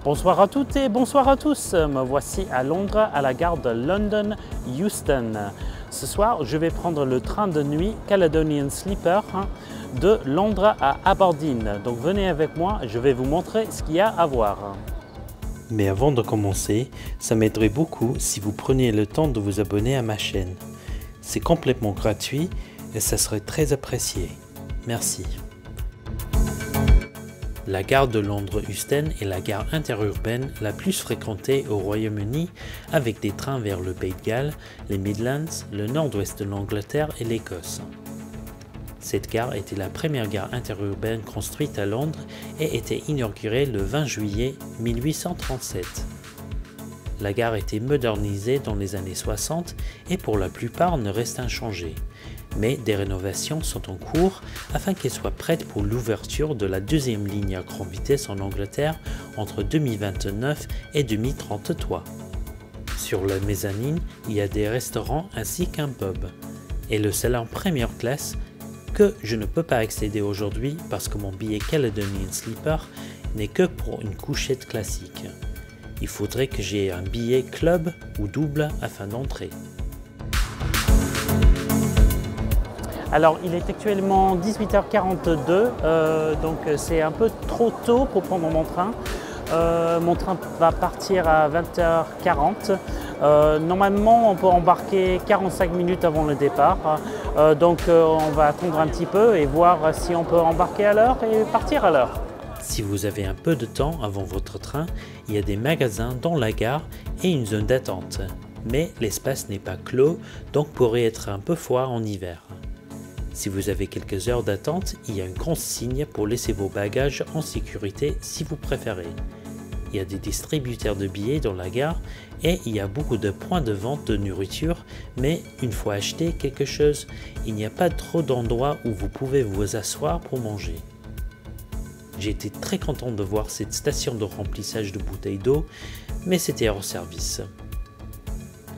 Bonsoir à toutes et bonsoir à tous, me voici à Londres à la gare de London Euston. Ce soir je vais prendre le train de nuit Caledonian Sleeper de Londres à Aberdeen. Donc venez avec moi, je vais vous montrer ce qu'il y a à voir. Mais avant de commencer, ça m'aiderait beaucoup si vous preniez le temps de vous abonner à ma chaîne. C'est complètement gratuit et ça serait très apprécié. Merci. La gare de Londres Euston est la gare interurbaine la plus fréquentée au Royaume-Uni avec des trains vers le Pays de Galles, les Midlands, le nord-ouest de l'Angleterre et l'Écosse. Cette gare était la première gare interurbaine construite à Londres et était inaugurée le 20 juillet 1837. La gare a été modernisée dans les années 60 et pour la plupart ne reste inchangée. Mais des rénovations sont en cours afin qu'elle soit prête pour l'ouverture de la deuxième ligne à grande vitesse en Angleterre entre 2029 et 2033. Sur la mezzanine, il y a des restaurants ainsi qu'un pub. Et le salon première classe que je ne peux pas accéder aujourd'hui parce que mon billet Caledonian Sleeper n'est que pour une couchette classique. Il faudrait que j'ai un billet club ou double afin d'entrer. Alors il est actuellement 18h42, donc c'est un peu trop tôt pour prendre mon train. Mon train va partir à 20h40. Normalement on peut embarquer 45 minutes avant le départ, donc on va attendre un petit peu et voir si on peut embarquer à l'heure et partir à l'heure. Si vous avez un peu de temps avant votre train, il y a des magasins dans la gare et une zone d'attente. Mais l'espace n'est pas clos, donc pourrait être un peu froid en hiver. Si vous avez quelques heures d'attente, il y a une consigne pour laisser vos bagages en sécurité si vous préférez. Il y a des distributeurs de billets dans la gare et il y a beaucoup de points de vente de nourriture, mais une fois acheté quelque chose, il n'y a pas trop d'endroits où vous pouvez vous asseoir pour manger. J'ai été très content de voir cette station de remplissage de bouteilles d'eau, mais c'était hors service.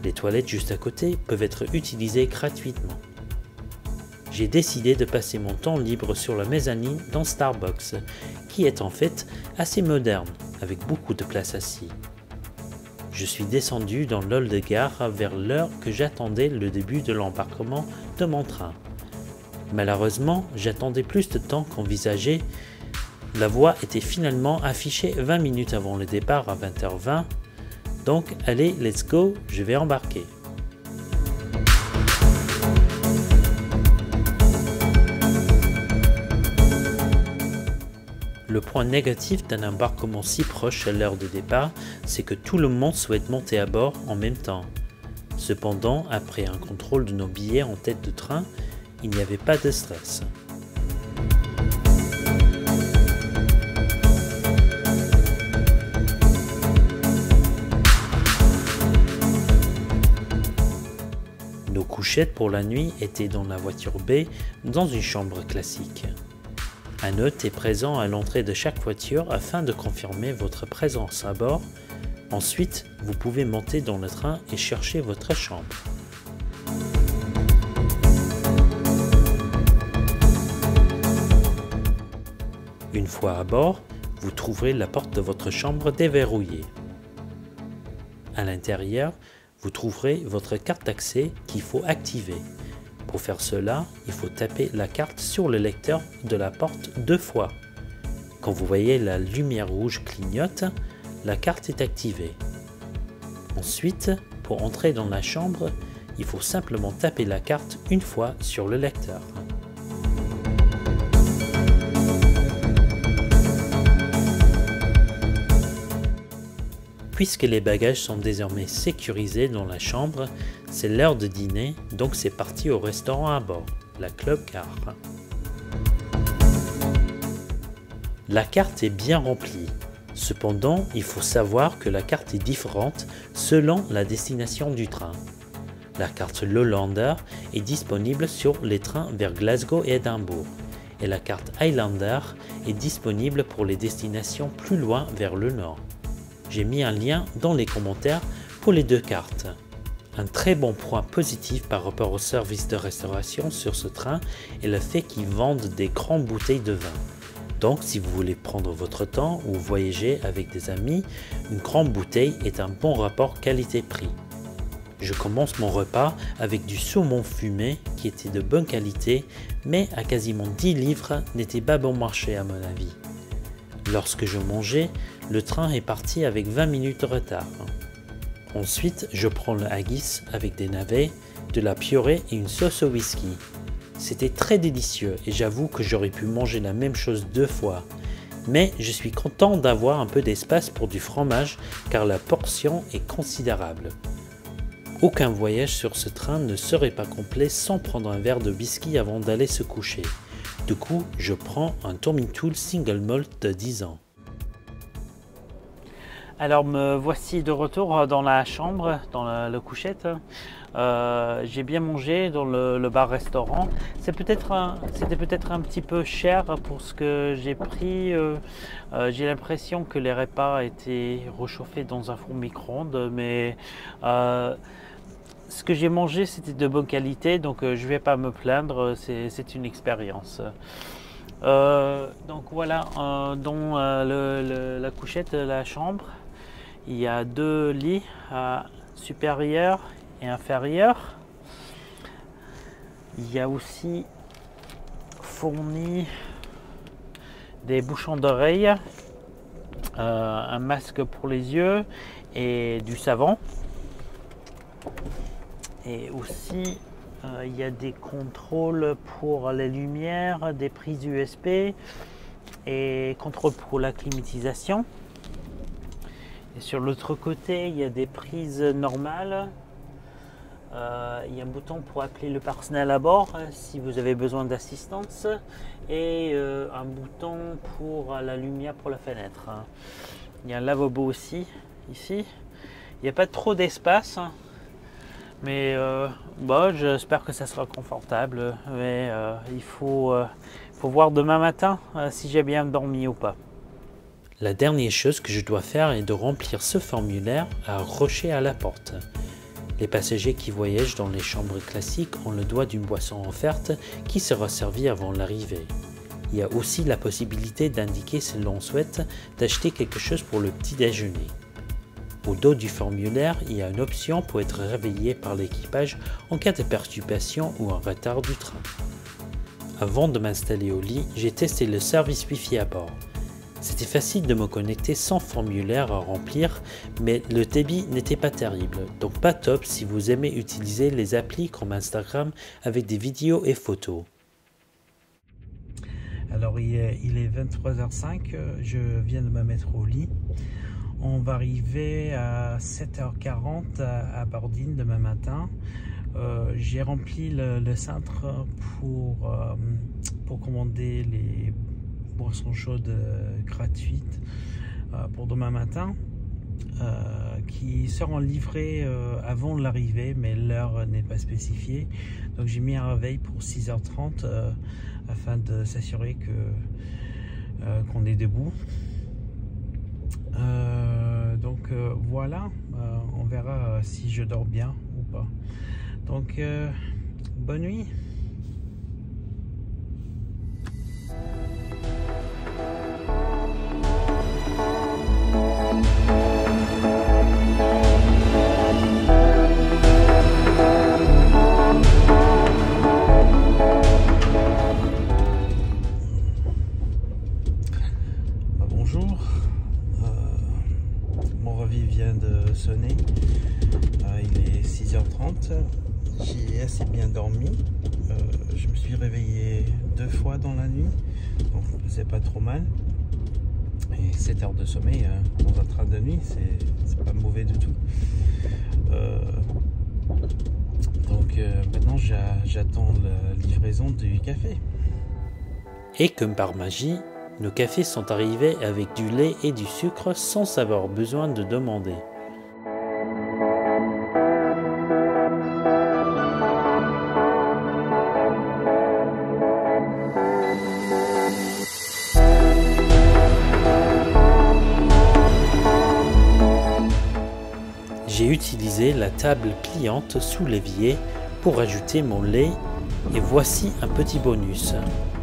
Les toilettes juste à côté peuvent être utilisées gratuitement. J'ai décidé de passer mon temps libre sur la mezzanine dans Starbucks, qui est en fait assez moderne, avec beaucoup de place assise. Je suis descendu dans l'hall de gare vers l'heure que j'attendais le début de l'embarquement de mon train. Malheureusement, j'attendais plus de temps qu'envisagé. La voie était finalement affichée 20 minutes avant le départ à 20h20, donc allez, let's go, je vais embarquer. Le point négatif d'un embarquement si proche à l'heure de départ, c'est que tout le monde souhaite monter à bord en même temps. Cependant, après un contrôle de nos billets en tête de train, il n'y avait pas de stress. Nos couchettes pour la nuit étaient dans la voiture B, dans une chambre classique. Un hôte est présent à l'entrée de chaque voiture afin de confirmer votre présence à bord. Ensuite, vous pouvez monter dans le train et chercher votre chambre. Une fois à bord, vous trouverez la porte de votre chambre déverrouillée. À l'intérieur, vous trouverez votre carte d'accès qu'il faut activer. Pour faire cela, il faut taper la carte sur le lecteur de la porte 2 fois. Quand vous voyez la lumière rouge clignote, la carte est activée. Ensuite, pour entrer dans la chambre, il faut simplement taper la carte une fois sur le lecteur. Puisque les bagages sont désormais sécurisés dans la chambre, c'est l'heure de dîner, donc c'est parti au restaurant à bord, la Club Car. La carte est bien remplie. Cependant, il faut savoir que la carte est différente selon la destination du train. La carte Lowlander est disponible sur les trains vers Glasgow et Édimbourg, et la carte Highlander est disponible pour les destinations plus loin vers le nord. J'ai mis un lien dans les commentaires pour les deux cartes. Un très bon point positif par rapport au service de restauration sur ce train est le fait qu'ils vendent des grandes bouteilles de vin. Donc si vous voulez prendre votre temps ou voyager avec des amis, une grande bouteille est un bon rapport qualité-prix. Je commence mon repas avec du saumon fumé qui était de bonne qualité, mais à quasiment 10 livres n'était pas bon marché à mon avis. Lorsque je mangeais, le train est parti avec 20 minutes de retard. Ensuite, je prends le haggis avec des navets, de la purée et une sauce au whisky. C'était très délicieux et j'avoue que j'aurais pu manger la même chose 2 fois. Mais je suis content d'avoir un peu d'espace pour du fromage car la portion est considérable. Aucun voyage sur ce train ne serait pas complet sans prendre un verre de whisky avant d'aller se coucher. Du coup, je prends un Tommy Tool Single Malt de 10 ans. Alors me voici de retour dans la chambre, dans la couchette. J'ai bien mangé dans le bar-restaurant. C'était peut-être un petit peu cher pour ce que j'ai pris. J'ai l'impression que les repas étaient réchauffés dans un four micro-ondes, mais ce que j'ai mangé c'était de bonne qualité, donc je ne vais pas me plaindre, c'est une expérience. Donc voilà, dans la couchette de la chambre, il y a 2 lits supérieurs et inférieurs. Il y a aussi fourni des bouchons d'oreilles, un masque pour les yeux et du savon. Et aussi il y a des contrôles pour les lumières, des prises USB et contrôle pour la climatisation. Et sur l'autre côté, il y a des prises normales. Il y a un bouton pour appeler le personnel à bord si vous avez besoin d'assistance et un bouton pour la lumière pour la fenêtre. Il y a un lavabo aussi ici. Il n'y a pas trop d'espace. Mais j'espère que ça sera confortable, mais il faut voir demain matin si j'ai bien dormi ou pas. La dernière chose que je dois faire est de remplir ce formulaire à accrocher à la porte. Les passagers qui voyagent dans les chambres classiques ont le droit d'une boisson offerte qui sera servie avant l'arrivée. Il y a aussi la possibilité d'indiquer si l'on souhaite d'acheter quelque chose pour le petit déjeuner. Au dos du formulaire, il y a une option pour être réveillé par l'équipage en cas de perturbation ou en retard du train. Avant de m'installer au lit, j'ai testé le service Wi-Fi à bord. C'était facile de me connecter sans formulaire à remplir, mais le débit n'était pas terrible, donc pas top si vous aimez utiliser les applis comme Instagram avec des vidéos et photos. Alors il est 23h05, je viens de me mettre au lit. On va arriver à 7h40 à Aberdeen demain matin. J'ai rempli le cintre pour commander les boissons chaudes gratuites pour demain matin qui seront livrées avant l'arrivée, mais l'heure n'est pas spécifiée. Donc j'ai mis un réveil pour 6h30 afin de s'assurer qu'on est debout. Voilà, on verra si je dors bien ou pas. Donc bonne nuit. Bonjour. Mon réveil vient de sonner. Il est 6h30. J'ai assez bien dormi. Je me suis réveillé 2 fois dans la nuit, donc c'est pas trop mal. Et 7 heures de sommeil dans un train de nuit, c'est pas mauvais du tout. Maintenant j'attends la livraison du café. Et comme par magie, nos cafés sont arrivés avec du lait et du sucre sans avoir besoin de demander. J'ai utilisé la table pliante sous l'évier pour ajouter mon lait et voici un petit bonus.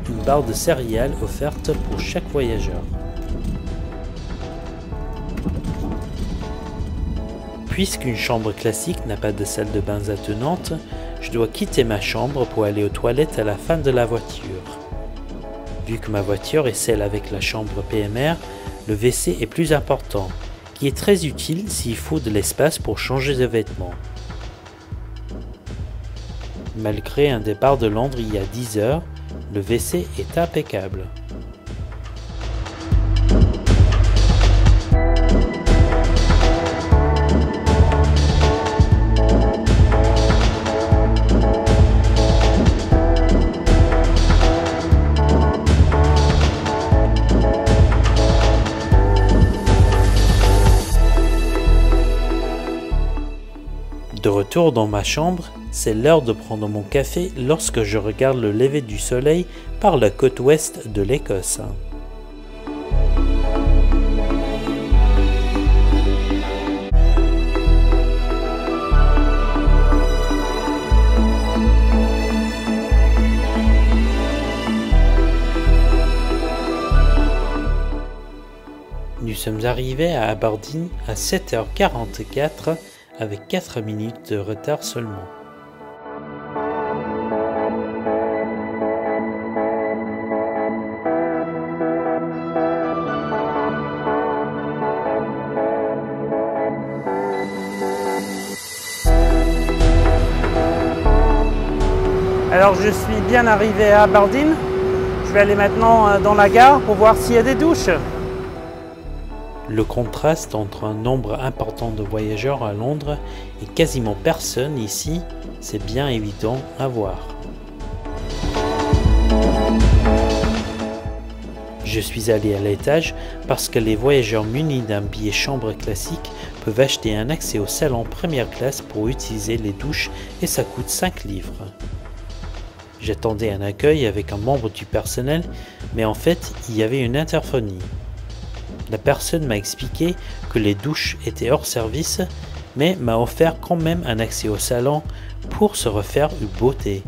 une barre de céréales offerte pour chaque voyageur. Puisqu'une chambre classique n'a pas de salle de bain attenante, je dois quitter ma chambre pour aller aux toilettes à la fin de la voiture. Vu que ma voiture est celle avec la chambre PMR, le WC est plus important, qui est très utile s'il faut de l'espace pour changer de vêtements. Malgré un départ de Londres il y a 10 heures, le WC est impeccable. De retour dans ma chambre, c'est l'heure de prendre mon café lorsque je regarde le lever du soleil par la côte ouest de l'Écosse. Nous sommes arrivés à Aberdeen à 7h44 avec 4 minutes de retard seulement. Alors je suis bien arrivé à Aberdeen. Je vais aller maintenant dans la gare pour voir s'il y a des douches. Le contraste entre un nombre important de voyageurs à Londres et quasiment personne ici, c'est bien évident à voir. Je suis allé à l'étage parce que les voyageurs munis d'un billet chambre classique peuvent acheter un accès au salon première classe pour utiliser les douches et ça coûte 5 livres. J'attendais un accueil avec un membre du personnel, mais en fait, il y avait une interphonie. La personne m'a expliqué que les douches étaient hors service, mais m'a offert quand même un accès au salon pour se refaire une beauté.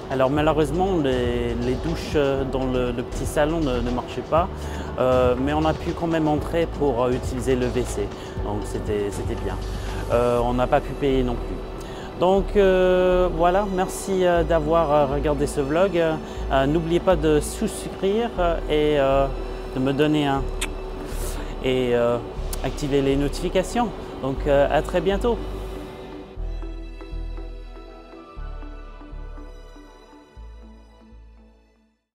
Alors malheureusement, les douches dans le petit salon ne marchaient pas, mais on a pu quand même entrer pour utiliser le WC, donc c'était bien. On n'a pas pu payer non plus. Donc voilà, merci d'avoir regardé ce vlog. N'oubliez pas de souscrire et de me donner un et activer les notifications. Donc à très bientôt.